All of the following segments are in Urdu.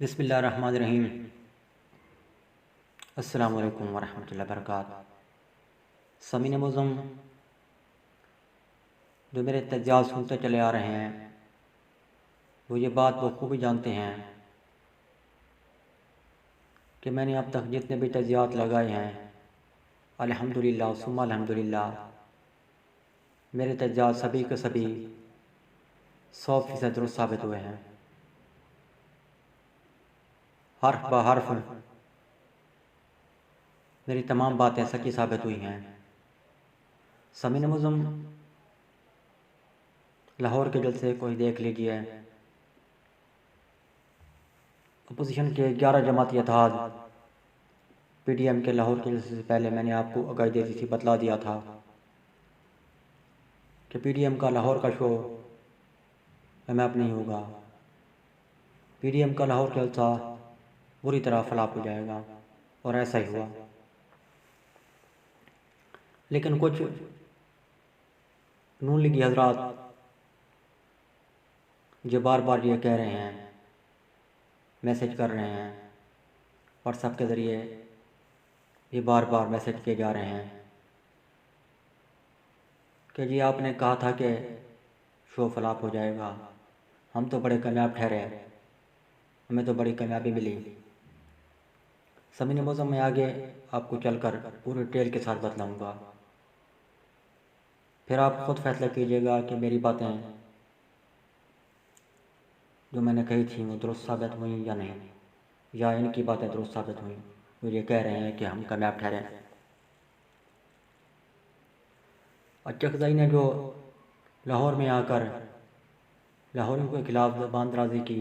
بسم اللہ الرحمن الرحیم۔ السلام علیکم ورحمۃ اللہ وبرکاتہ۔ سامعین معظم، جو میرے تجزیات سنتے چلے آ رہے ہیں وہ یہ بات بخوبی جانتے ہیں کہ میں نے اب تک جتنے بھی تجزیات لگائے ہیں الحمدللہ ثم الحمدللہ میرے تجزیات سبھی کے سبھی 100% درست ثابت ہوئے ہیں۔ حرف بہ حرف میری تمام باتیں سچی ثابت ہوئی ہیں۔ سامعین معظم، لاہور کے جلسے کو ہی دیکھ لیجئے۔ اپوزیشن کے 11 جماعتی اتحاد پی ڈی ایم کے لاہور کے جلسے سے پہلے میں نے آپ کو آگاہی دے دی تھی، بتلا دیا تھا کہ پی ڈی ایم کا لاہور کا شو کامیاب نہیں ہوگا، پی ڈی ایم کا لاہور کا جلسہ بری طرح فلاپ ہو جائے گا، اور ایسا ہی ہوا۔ لیکن کچھ نون لیگی حضرات جو بار بار یہ کہہ رہے ہیں، میسج کر رہے ہیں، واٹس ایپ کے ذریعے یہ بار بار میسج کیے جا رہے ہیں کہ جی آپ نے کہا تھا کہ شو فلاپ ہو جائے گا، ہم تو بڑے کامیاب ٹھہرے، ہمیں تو بڑی کامیابی ملی۔ سامعین معظم، میں آگے آپ کو چل کر پورے ڈیٹیل کے ساتھ بتلاؤں گا، پھر آپ خود فیصلہ کیجئے گا کہ میری باتیں جو میں نے کہی تھی وہ درست ثابت ہوئیں یا نہیں، یا ان کی باتیں درست ثابت ہوئیں جو یہ کہہ رہے ہیں کہ ہم کامیاب ٹھہرے۔ اچکزئی نے جو لاہور میں آ کر لاہوریوں کے خلاف زبان درازی کی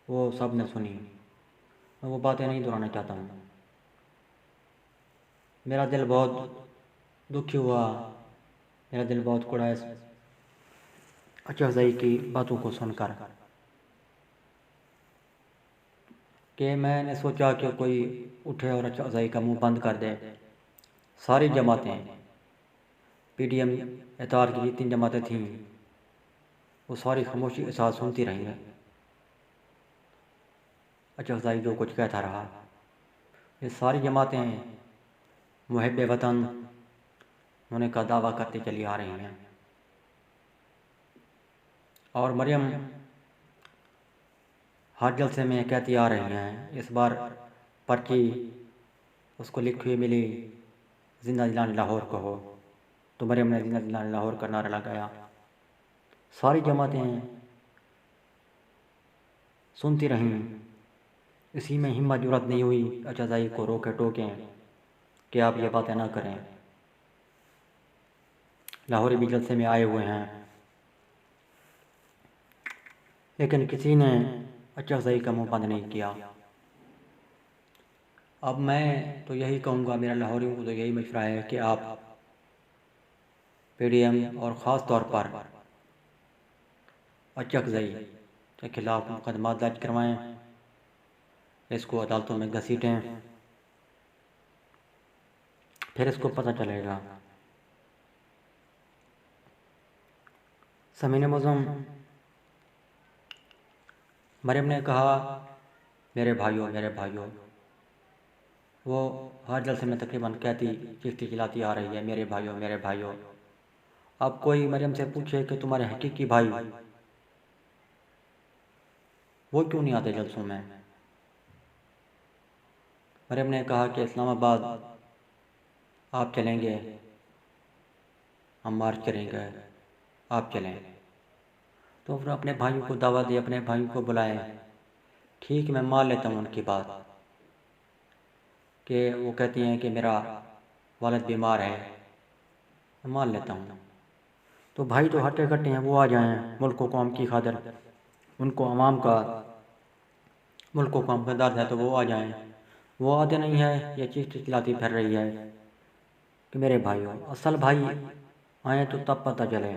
وہ سب نے سنی، میں وہ باتیں نہیں دہرانا چاہتا ہوں۔ میرا دل بہت دکھی ہوا، میرا دل بہت کڑا ہے اچکزئی کی باتوں کو سن کر، کہ میں نے سوچا کہ کوئی اٹھے اور اچکزئی کا منہ بند کر دے۔ ساری جماعتیں پی ڈی ایم اتحاد کی جتنی جماعتیں تھیں وہ ساری خاموشی کے ساتھ سنتی رہیں گے اچکزئی جو کچھ کہتا رہا۔ یہ ساری جماعتیں محب وطن ہونے کا دعویٰ کرتے چلی آ رہی ہیں، اور مریم ہر جلسے میں کہتی آ رہی ہیں، اس بار پرچی اس کو لکھی ہوئی ملی زندہ دلان لاہور کو ہو، تو مریم نے زندہ دلان لاہور کا نعرہ لگایا۔ ساری جماعتیں سنتی رہیں، اسی میں ہمت جرأت نہیں ہوئی اچکزئی کو روکے ٹوکیں کہ آپ یہ باتیں نہ کریں، لاہوری بھی جلسے میں آئے ہوئے ہیں، لیکن کسی نے اچکزئی کا منہ بند نہیں کیا۔ اب میں تو یہی کہوں گا، میرا لاہوریوں کو تو یہی مشورہ ہے کہ آپ پی ڈی ایم اور خاص طور پر اچکزئی کے خلاف مقدمات درج کروائیں، اس کو عدالتوں میں گھسیٹیں، پھر اس کو پتہ چلے گا۔ سامعین معظم، مریم نے کہا میرے بھائیوں، وہ ہر جلسے میں تقریباً کہتی چیختی چلاتی آ رہی ہے میرے بھائیوں۔ اب کوئی مریم سے پوچھے کہ تمہارے حقیقی بھائی وہ کیوں نہیں آتے جلسوں میں؟ مریم نے کہا کہ اسلام آباد آپ چلیں گے، ہم مارچ کریں گے، آپ چلیں، تو پھر اپنے بھائیوں کو دعوت دے، اپنے بھائیوں کو بلائیں۔ ٹھیک، میں مان لیتا ہوں ان کی بات کہ وہ کہتی ہیں کہ میرا والد بیمار ہے، میں مان لیتا ہوں، تو بھائی تو ہٹے کٹے ہیں، وہ آ جائیں ملک و قوم کی خاطر، ان کو عوام کا ملک و قوم کا درد ہے تو وہ آ جائیں۔ وہ آتے نہیں ہے، یہ چیخ چلاتی پھر رہی ہے کہ میرے بھائیوں، اصل بھائی آئیں تو تب پتہ چلے۔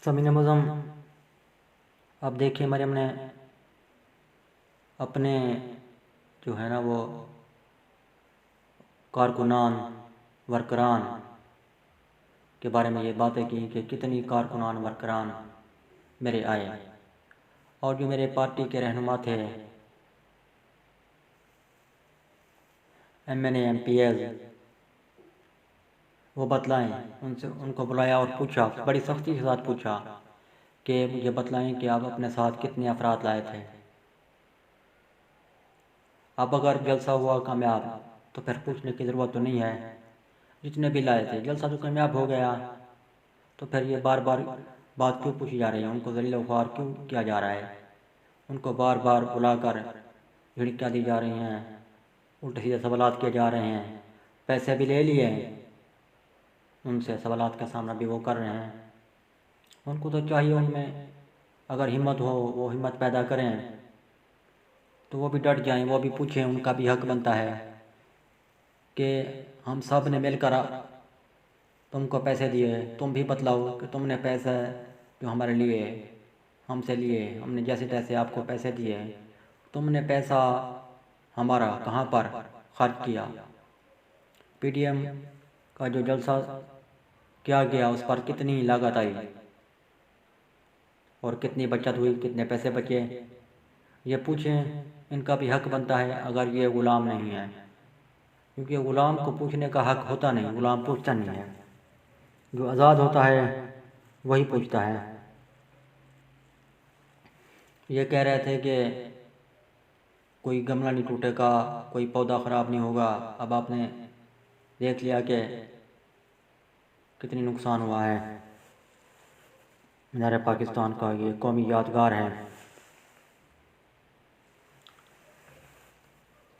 سامعین معظم، اب دیکھیں مریم نے اپنے جو ہے نا وہ کارکنان ورکران کے بارے میں یہ باتیں کی کہ کتنی کارکنان ورکران میرے آئے، اور جو میرے پارٹی کے رہنما تھے، M N A M P L, وہ بتلائیں، ان کو بلایا اور پوچھا، بڑی سختی کے ساتھ پوچھا کہ مجھے بتلائیں کہ آپ اپنے ساتھ کتنے افراد لائے تھے۔ اب اگر جلسہ ہوا کامیاب تو پھر پوچھنے کی ضرورت تو نہیں ہے، جتنے بھی لائے تھے جلسہ تو کامیاب ہو گیا، تو پھر یہ بار بار بات کیوں پوچھی جا رہی ہے، ان کو ذلیل و خوار کیوں کیا جا رہا ہے، ان کو بار بار بلا کر جھڑکیاں دی جا رہی ہیں، الٹے سیدھے سوالات کیے جا رہے ہیں، پیسے بھی لے لیے، ان سے سوالات کا سامنا بھی وہ کر رہے ہیں۔ ان کو تو چاہیے ان میں اگر ہمت ہو وہ ہمت پیدا کریں تو وہ بھی ڈٹ جائیں، وہ بھی پوچھیں، ان کا بھی حق بنتا ہے کہ ہم سب نے مل کر تم کو پیسے دیے، تم بھی بتلاؤ کہ تم نے پیسے جو ہمارے لیے ہم سے لیے، ہم نے جیسے تیسے آپ کو پیسے دیے، تم نے پیسہ ہمارا کہاں پر خرچ کیا، پی ڈی ایم کا جو جلسہ کیا گیا اس پر کتنی لاگت آئی اور کتنی بچت ہوئی، کتنے پیسے بچے، یہ پوچھیں، ان کا بھی حق بنتا ہے اگر یہ غلام نہیں ہے، کیونکہ غلام کو پوچھنے کا حق ہوتا نہیں، غلام پوچھتا نہیں ہے، جو آزاد ہوتا ہے وہی پوچھتا ہے۔ یہ کہہ رہے تھے کہ کوئی گملہ نہیں ٹوٹے گا، کوئی پودا خراب نہیں ہوگا، اب آپ نے دیکھ لیا کہ کتنی نقصان ہوا ہے، مینار پاکستان کا یہ قومی یادگار ہے۔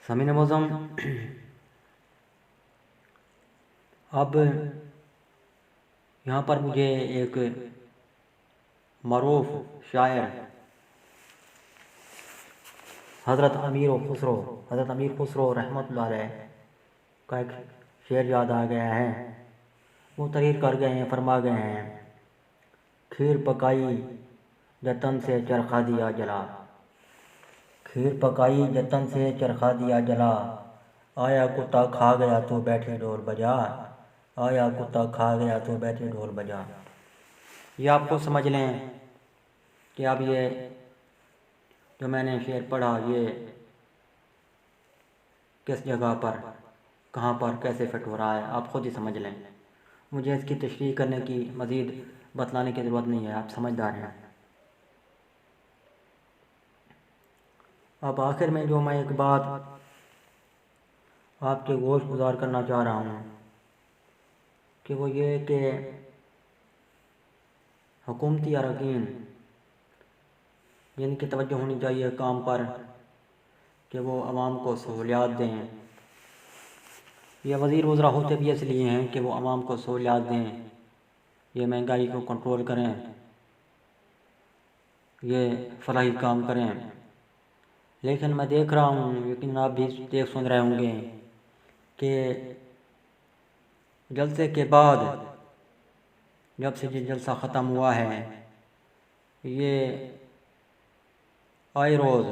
سامعین معظم، اب یہاں پر مجھے ایک معروف شاعر حضرت امیر خسرو رحمۃ اللہ علیہ کا ایک شعر یاد آ گیا ہے، وہ تحریر کر گئے ہیں، فرما گئے ہیں، کھیر پکائی جتن سے چرخا دیا جلا، کھیر پکائی جتن سے چرخا دیا جلا، آیا کتا کھا گیا تو بیٹھے ڈھول بجا، آیا کتا کھا گیا تو بیٹھے ڈھول بجا۔ یہ آپ کو سمجھ لیں کہ اب یہ جو میں نے شعر پڑھا یہ کس جگہ پر، کہاں پر، کیسے فٹ ہو رہا ہے، آپ خود ہی سمجھ لیں، مجھے اس کی تشریح کرنے کی، مزید بتلانے کی ضرورت نہیں ہے، آپ سمجھدار ہیں۔ اب آخر میں جو میں ایک بات آپ کے گوش گزار کرنا چاہ رہا ہوں کہ وہ یہ کہ حکومتی اراکین جن کی توجہ ہونی چاہیے کام پر کہ وہ عوام کو سہولیات دیں، یہ وزیر وزراء ہوتے بھی اس لیے ہیں کہ وہ عوام کو سہولیات دیں، یہ مہنگائی کو کنٹرول کریں، یہ فلاحی کام کریں، لیکن میں دیکھ رہا ہوں، یقیناً آپ بھی دیکھ سن رہے ہوں گے کہ جلسے کے بعد جب سے یہ جلسہ ختم ہوا ہے یہ آئے روز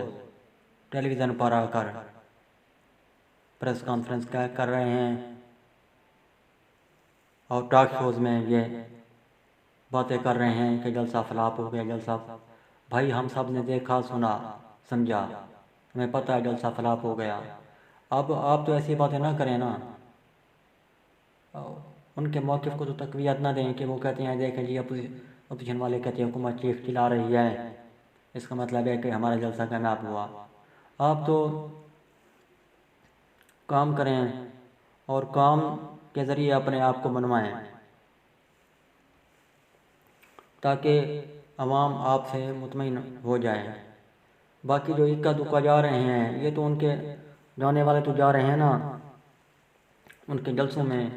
ٹیلی ویژن پر آ کر پریس کانفرنس کر رہے ہیں اور ٹاک شوز میں یہ باتیں کر رہے ہیں کہ جلسہ فلاپ ہو گیا، جلسہ، بھائی ہم سب نے دیکھا، سنا، سمجھا، ہمیں پتہ ہے جلسہ فلاپ ہو گیا، اب آپ تو ایسی باتیں نہ کریں نا، ان کے موقف کو تو تقویت نہ دیں کہ وہ کہتے ہیں دیکھیں جی اپوزیشن والے کہتے ہیں حکومت چیخ چلا رہی ہے، اس کا مطلب ہے کہ ہمارا جلسہ کامیاب ہوا۔ آپ تو کام کریں اور کام کے ذریعے اپنے آپ کو منوائیں تاکہ عوام آپ سے مطمئن ہو جائے۔ باقی جو اکا دکا جا رہے ہیں یہ تو ان کے جانے والے تو جا رہے ہیں نا ان کے جلسوں میں،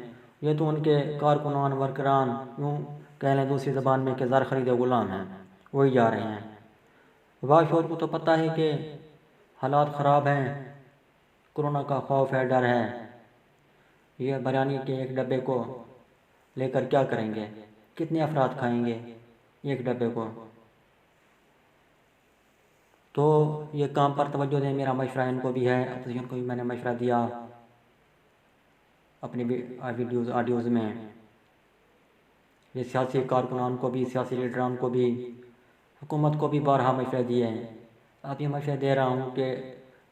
یہ تو ان کے کارکنان، ورکران، یوں کہہ لیں دوسری زبان میں کہ زر خرید غلام ہیں، وہی جا رہے ہیں۔ باشعور کو تو پتہ ہے کہ حالات خراب ہیں، کرونا کا خوف ہے، ڈر ہے، یہ بریانی کے ایک ڈبے کو لے کر کیا کریں گے، کتنے افراد کھائیں گے ایک ڈبے کو، تو یہ کام پر توجہ دیں، میرا مشورہ ان کو بھی ہے، اپوزیشن کو بھی میں نے مشورہ دیا اپنی ویڈیوز آڈیوز میں، یہ سیاسی کارکنان کو بھی، سیاسی لیڈران کو بھی، حکومت کو بھی بارہا مشورے دیے ہیں، اب یہ مشورے دے رہا ہوں کہ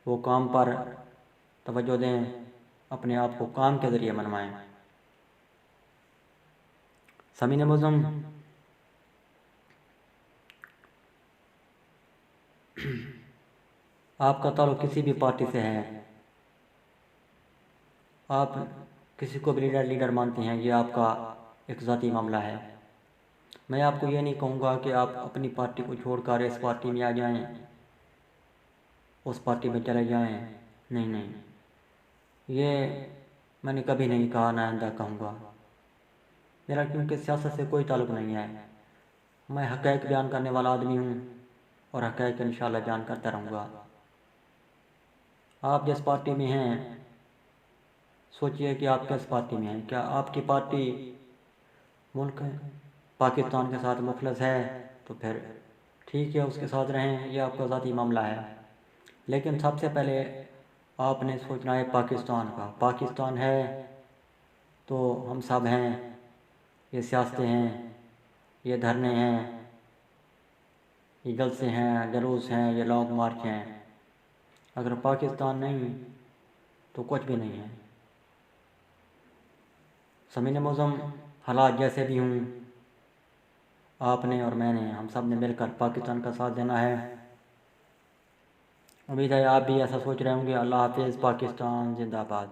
وہ کام پر توجہ دیں، اپنے آپ کو کام کے ذریعے منوائیں۔ سامعین معظم، آپ کا تعلق کسی بھی پارٹی سے ہے، آپ کسی کو بھی لیڈر مانتے ہیں، یہ آپ کا ایک ذاتی معاملہ ہے۔ میں آپ کو یہ نہیں کہوں گا کہ آپ اپنی پارٹی کو چھوڑ کر اس پارٹی میں آ جائیں، اس پارٹی میں چلے جائیں، نہیں نہیں، یہ میں نے کبھی نہیں کہا، نہ آئندہ کہوں گا۔ میرا کیونکہ سیاست سے کوئی تعلق نہیں ہے، میں حقائق بیان کرنے والا آدمی ہوں اور حقائق انشاءاللہ بیان کرتا رہوں گا۔ آپ جس پارٹی میں ہیں سوچئے کہ آپ کس پارٹی میں ہیں، کیا آپ کی پارٹی ملک پاکستان کے ساتھ مخلص ہے تو پھر ٹھیک ہے، اس کے ساتھ رہیں، یہ آپ کا ذاتی معاملہ ہے، لیکن سب سے پہلے آپ نے سوچنا ہے پاکستان کا۔ پاکستان ہے تو ہم سب ہیں، یہ سیاستیں ہیں، یہ دھرنے ہیں، یہ جلسے ہیں، جلوس ہیں، یہ لانگ مارچ ہیں۔ اگر پاکستان نہیں تو کچھ بھی نہیں ہے۔ سامعین معظم، حالات جیسے بھی ہوں، آپ نے اور میں نے، ہم سب نے مل کر پاکستان کا ساتھ دینا ہے۔ امید ہے آپ بھی ایسا سوچ رہے ہوں گے۔ اللہ حافظ، پاکستان زندہ باد۔